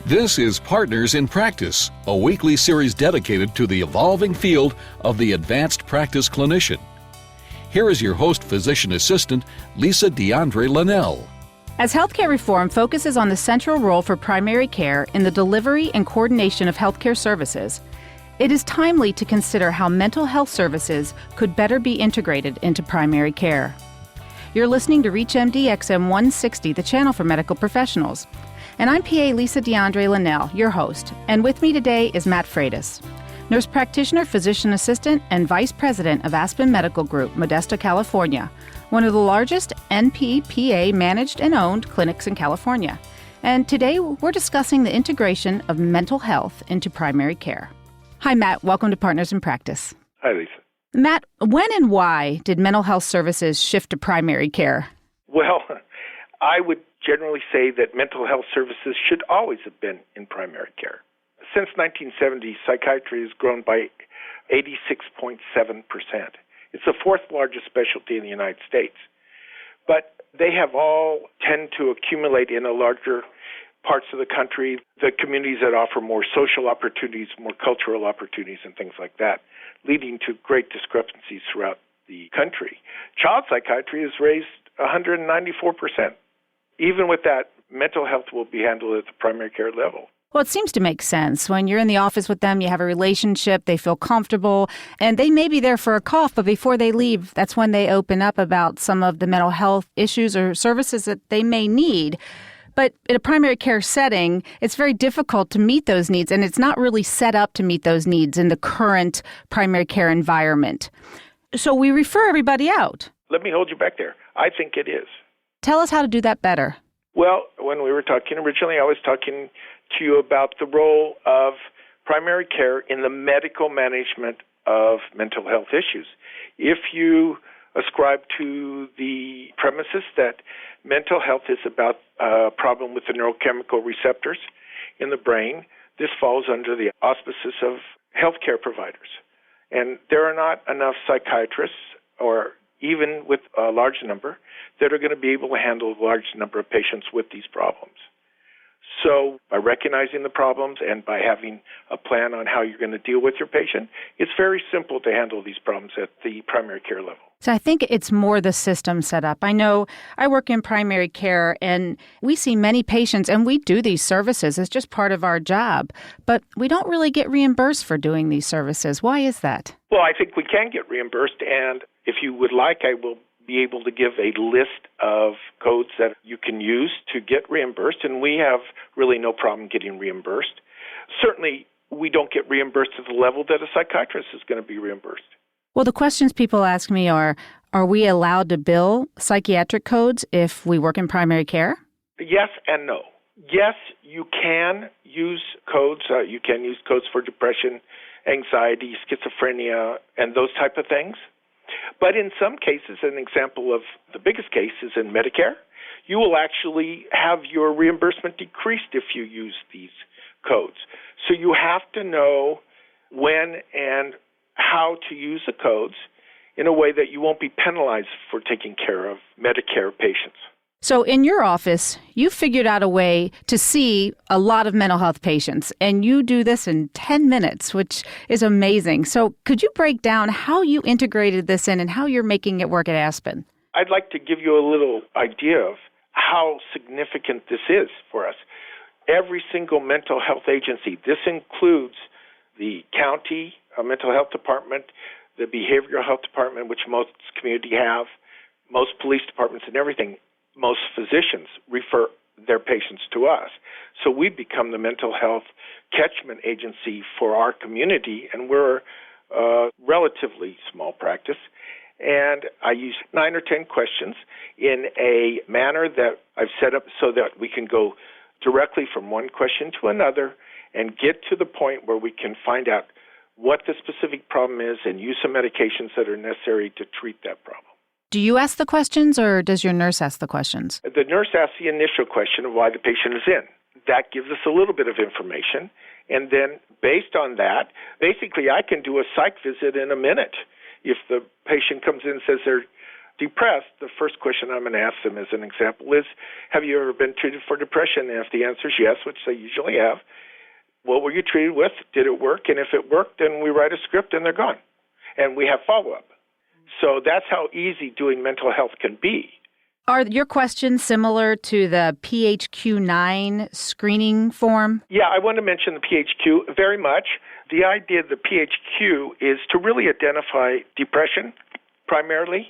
This is Partners in Practice, a weekly series dedicated to the evolving field of the advanced practice clinician. Here is your host, physician assistant, Lisa Dandrea Lenell. As healthcare reform focuses on the central role for primary care in the delivery and coordination of healthcare services, it is timely to consider how mental health services could better be integrated into primary care. You're listening to ReachMD XM 160, the channel for medical professionals. And I'm PA Lisa Dandrea Lenell, your host. And with me today is Matt Freitas, nurse practitioner, physician assistant, and vice president of Aspen Medical Group, Modesto, California, one of the largest MPPA managed and owned clinics in California. And today we're discussing the integration of mental health into primary care. Hi, Matt. Welcome to Partners in Practice. Hi, Lisa. Matt, when and why did mental health services shift to primary care? Well, I would generally say that mental health services should always have been in primary care. Since 1970, psychiatry has grown by 86.7%. It's the fourth largest specialty in the United States. But they have all tend to accumulate in the larger parts of the country, the communities that offer more social opportunities, more cultural opportunities, and things like that, leading to great discrepancies throughout the country. Child psychiatry has raised 194%. Even with that, mental health will be handled at the primary care level. Well, it seems to make sense. When you're in the office with them, you have a relationship, they feel comfortable, and they may be there for a cough, but before they leave, that's when they open up about some of the mental health issues or services that they may need. But in a primary care setting, it's very difficult to meet those needs, and it's not really set up to meet those needs in the current primary care environment. So we refer everybody out. Let me hold you back there. I think it is. Tell us how to do that better. Well, when we were talking originally, I was talking to you about the role of primary care in the medical management of mental health issues. If you ascribe to the premises that mental health is about a problem with the neurochemical receptors in the brain, this falls under the auspices of healthcare providers. And there are not enough psychiatrists, or even with a large number, that are going to be able to handle a large number of patients with these problems. So by recognizing the problems and by having a plan on how you're going to deal with your patient, it's very simple to handle these problems at the primary care level. So I think it's more the system set up. I know I work in primary care and we see many patients and we do these services. It's just part of our job. But we don't really get reimbursed for doing these services. Why is that? Well, I think we can get reimbursed, and if you would like, I will be able to give a list of codes that you can use to get reimbursed, and we have really no problem getting reimbursed. Certainly, we don't get reimbursed to the level that a psychiatrist is going to be reimbursed. Well, the questions people ask me are we allowed to bill psychiatric codes if we work in primary care? Yes and no. Yes, you can use codes. You can use codes for depression, anxiety, schizophrenia, and those type of things. But in some cases, an example of the biggest case is in Medicare, you will actually have your reimbursement decreased if you use these codes. So you have to know when and how to use the codes in a way that you won't be penalized for taking care of Medicare patients. So in your office, you figured out a way to see a lot of mental health patients, and you do this in 10 minutes, which is amazing. So could you break down how you integrated this in and how you're making it work at Aspen? I'd like to give you a little idea of how significant this is for us. Every single mental health agency, this includes the county mental health department, the behavioral health department, which most community have, most police departments and everything, most physicians refer their patients to us. So we become the mental health catchment agency for our community, and we're a relatively small practice. And I use 9 or 10 questions in a manner that I've set up so that we can go directly from one question to another and get to the point where we can find out what the specific problem is and use some medications that are necessary to treat that problem. Do you ask the questions or does your nurse ask the questions? The nurse asks the initial question of why the patient is in. That gives us a little bit of information. And then based on that, basically I can do a psych visit in a minute. If the patient comes in and says they're depressed, the first question I'm going to ask them as an example is, have you ever been treated for depression? And if the answer is yes, which they usually have, what were you treated with? Did it work? And if it worked, then we write a script and they're gone. And we have follow-up. So that's how easy doing mental health can be. Are your questions similar to the PHQ-9 screening form? Yeah, I want to mention the PHQ very much. The idea of the PHQ is to really identify depression primarily.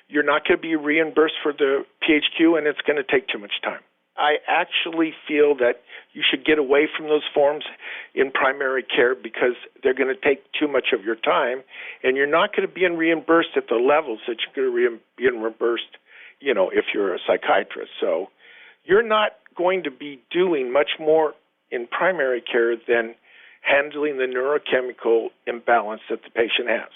You're not going to be reimbursed for the PHQ, and it's going to take too much time. I actually feel that you should get away from those forms in primary care because they're going to take too much of your time, and you're not going to be reimbursed at the levels that you're going to be reimbursed, if you're a psychiatrist. So you're not going to be doing much more in primary care than handling the neurochemical imbalance that the patient has.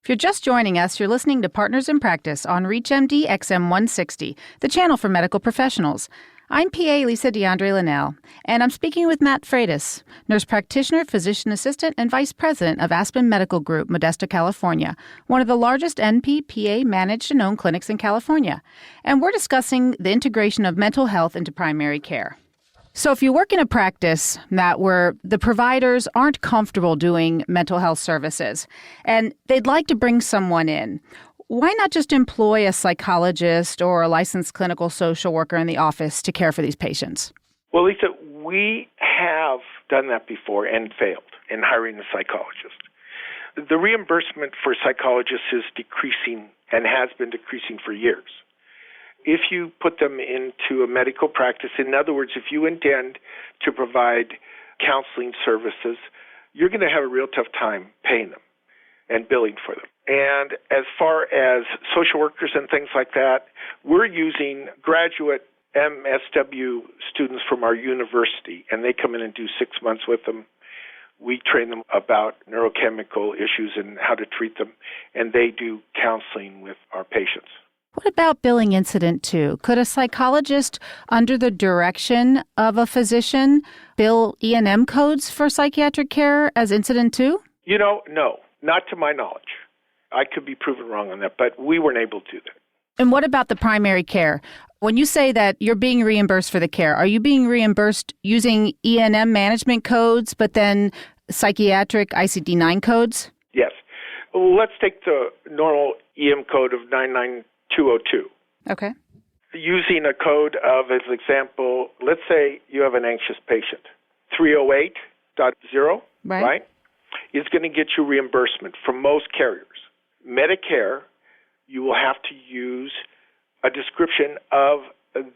If you're just joining us, you're listening to Partners in Practice on ReachMD XM 160, the channel for medical professionals. I'm PA Lisa Dandrea Lenell, and I'm speaking with Matt Freitas, nurse practitioner, physician assistant, and vice president of Aspen Medical Group, Modesto, California, one of the largest NP/PA managed and owned clinics in California. And we're discussing the integration of mental health into primary care. So if you work in a practice, Matt, where the providers aren't comfortable doing mental health services and they'd like to bring someone in, why not just employ a psychologist or a licensed clinical social worker in the office to care for these patients? Well, Lisa, we have done that before and failed in hiring a psychologist. The reimbursement for psychologists is decreasing and has been decreasing for years. If you put them into a medical practice, in other words, if you intend to provide counseling services, you're going to have a real tough time paying them and billing for them. And as far as social workers and things like that, we're using graduate MSW students from our university, and they come in and do 6 months with them. We train them about neurochemical issues and how to treat them, and they do counseling with our patients. What about billing incident 2? Could a psychologist, under the direction of a physician, bill E&M codes for psychiatric care as incident 2? No, not to my knowledge. I could be proven wrong on that, but we weren't able to do that. And what about the primary care? When you say that you're being reimbursed for the care, are you being reimbursed using E&M management codes, but then psychiatric ICD-9 codes? Yes. Well, let's take the normal EM code of 99202. Okay. Using a code of, as an example, let's say you have an anxious patient. 308.0, right? Is going to get you reimbursement from most carriers. Medicare, you will have to use a description of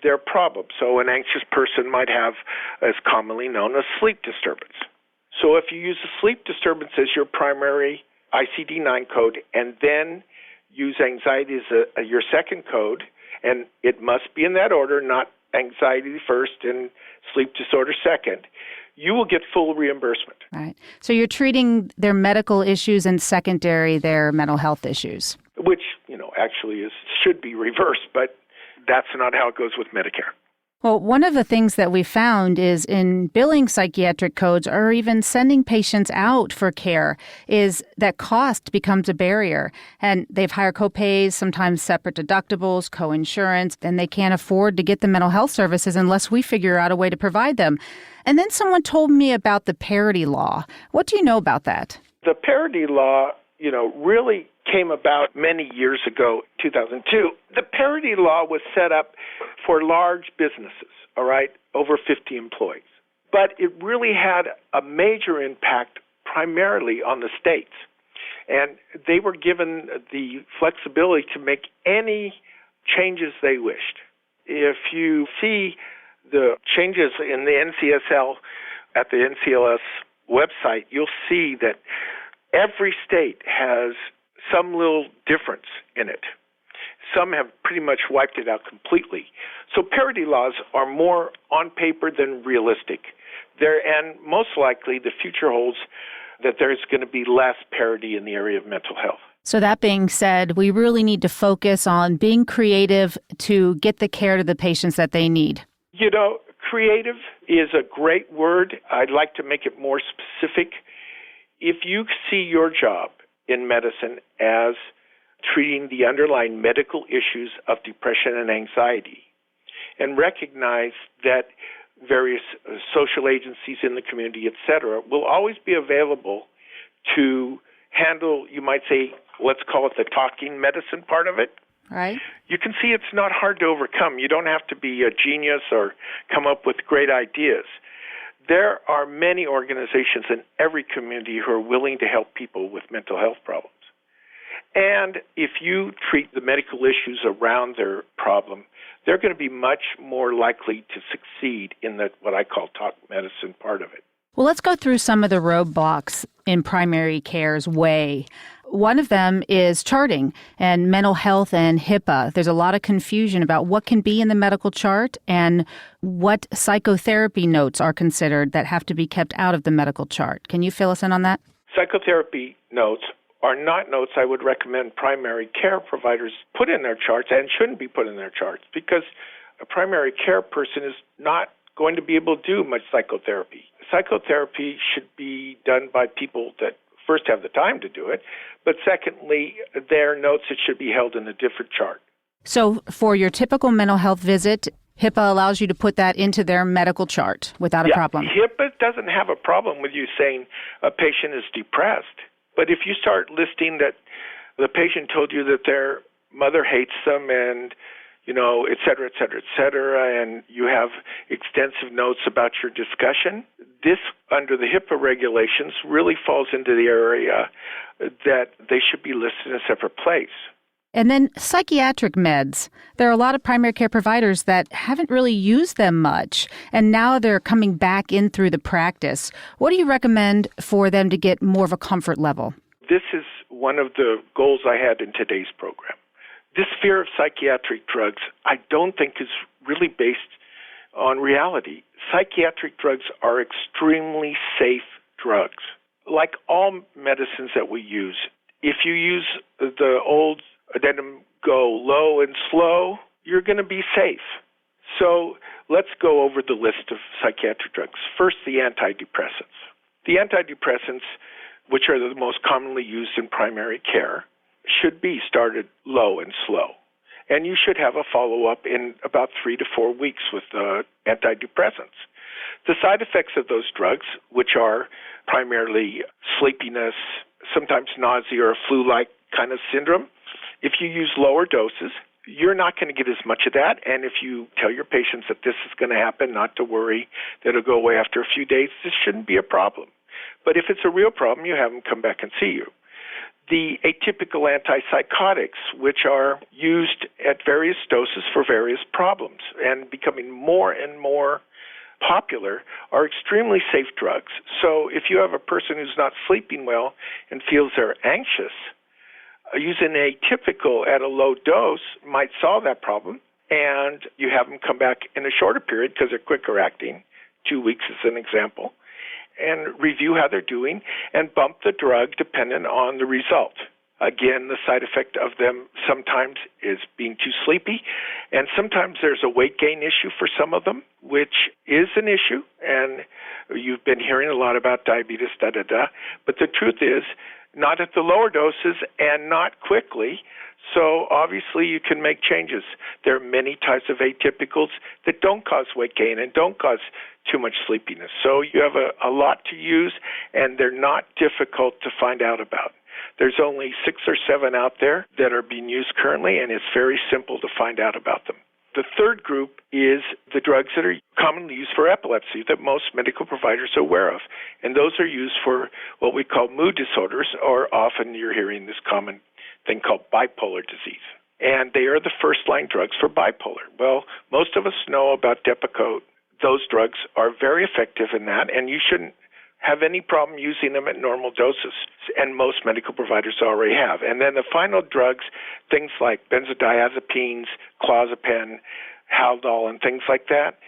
their problem. So an anxious person might have, as commonly known, a sleep disturbance. So if you use a sleep disturbance as your primary ICD-9 code and then use anxiety as your second code, and it must be in that order, not anxiety first and sleep disorder second, you will get full reimbursement. Right. So you're treating their medical issues and secondary their mental health issues. Which, actually should be reversed, but that's not how it goes with Medicare. Well, one of the things that we found is in billing psychiatric codes or even sending patients out for care is that cost becomes a barrier. And they have higher copays, sometimes separate deductibles, coinsurance, and they can't afford to get the mental health services unless we figure out a way to provide them. And then someone told me about the parity law. What do you know about that? The parity law, really came about many years ago, 2002. The parity law was set up for large businesses, all right, over 50 employees. But it really had a major impact primarily on the states. And they were given the flexibility to make any changes they wished. If you see the changes in the NCSL at the NCLS website, you'll see that every state has some little difference in it. Some have pretty much wiped it out completely. So parity laws are more on paper than realistic. And most likely the future holds that there's going to be less parity in the area of mental health. So that being said, we really need to focus on being creative to get the care to the patients that they need. Creative is a great word. I'd like to make it more specific. If you see your job in medicine as treating the underlying medical issues of depression and anxiety, and recognize that various social agencies in the community, et cetera, will always be available to handle, you might say, let's call it the talking medicine part of it. Right. You can see it's not hard to overcome. You don't have to be a genius or come up with great ideas. There are many organizations in every community who are willing to help people with mental health problems. And if you treat the medical issues around their problem, they're going to be much more likely to succeed in the what I call talk medicine part of it. Well, let's go through some of the roadblocks in primary care's way. One of them is charting and mental health and HIPPA. There's a lot of confusion about what can be in the medical chart and what psychotherapy notes are considered that have to be kept out of the medical chart. Can you fill us in on that? Psychotherapy notes are not notes I would recommend primary care providers put in their charts and shouldn't be put in their charts because a primary care person is not going to be able to do much psychotherapy. Psychotherapy should be done by people that first have the time to do it, but secondly, their notes, it should be held in a different chart. So for your typical mental health visit, HIPAA allows you to put that into their medical chart without a problem. HIPAA doesn't have a problem with you saying a patient is depressed, but if you start listing that the patient told you that their mother hates them and et cetera, et cetera, et cetera, and you have extensive notes about your discussion, this, under the HIPAA regulations, really falls into the area that they should be listed in a separate place. And then psychiatric meds. There are a lot of primary care providers that haven't really used them much, and now they're coming back in through the practice. What do you recommend for them to get more of a comfort level? This is one of the goals I had in today's program. This fear of psychiatric drugs, I don't think is really based on reality. Psychiatric drugs are extremely safe drugs. Like all medicines that we use, if you use the old addendum go low and slow, you're going to be safe. So let's go over the list of psychiatric drugs. First, the antidepressants. The antidepressants, which are the most commonly used in primary care, should be started low and slow. And you should have a follow-up in about 3 to 4 weeks with antidepressants. The side effects of those drugs, which are primarily sleepiness, sometimes nausea or a flu-like kind of syndrome, if you use lower doses, you're not going to get as much of that. And if you tell your patients that this is going to happen, not to worry, that it'll go away after a few days, this shouldn't be a problem. But if it's a real problem, you have them come back and see you. The atypical antipsychotics, which are used at various doses for various problems and becoming more and more popular, are extremely safe drugs. So if you have a person who's not sleeping well and feels they're anxious, using atypical at a low dose might solve that problem, and you have them come back in a shorter period because they're quicker acting, 2 weeks is an example, and review how they're doing and bump the drug dependent on the result. Again, the side effect of them sometimes is being too sleepy, and sometimes there's a weight gain issue for some of them, which is an issue, and you've been hearing a lot about diabetes, but the truth is, not at the lower doses and not quickly, so obviously you can make changes. There are many types of atypicals that don't cause weight gain and don't cause too much sleepiness. So you have a lot to use, and they're not difficult to find out about. There's only 6 or 7 out there that are being used currently, and it's very simple to find out about them. The third group is the drugs that are commonly used for epilepsy that most medical providers are aware of. And those are used for what we call mood disorders, or often you're hearing this common thing called bipolar disease. And they are the first-line drugs for bipolar. Well, most of us know about Depakote. Those drugs are very effective in that, and you shouldn't have any problem using them at normal doses, and most medical providers already have. And then the final drugs, things like benzodiazepines, clozapine, Haldol, and things like that,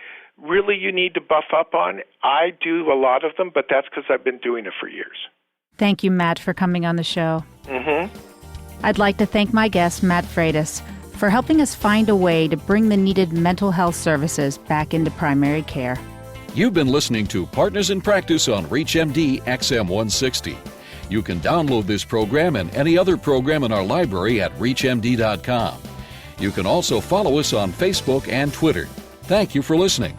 really you need to buff up on. I do a lot of them, but that's because I've been doing it for years. Thank you, Matt, for coming on the show. I'd like to thank my guest, Matt Freitas, for helping us find a way to bring the needed mental health services back into primary care. You've been listening to Partners in Practice on ReachMD XM 160. You can download this program and any other program in our library at reachmd.com. You can also follow us on Facebook and Twitter. Thank you for listening.